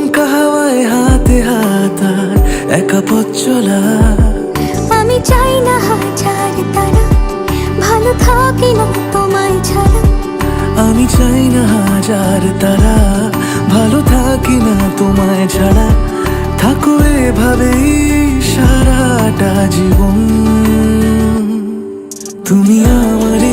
দমকা হাওয়ায় হাতে হাত আর একা পথ চলা। আমি চাই না হাজার তারা, ভালো থাকি না তোমায় ছাড়া। আমি চাই না হাজার তারা, ভালো থাকি না তোমায় ছাড়া। থাকো এভাবেই সারাটা জীবন, তুমি আমার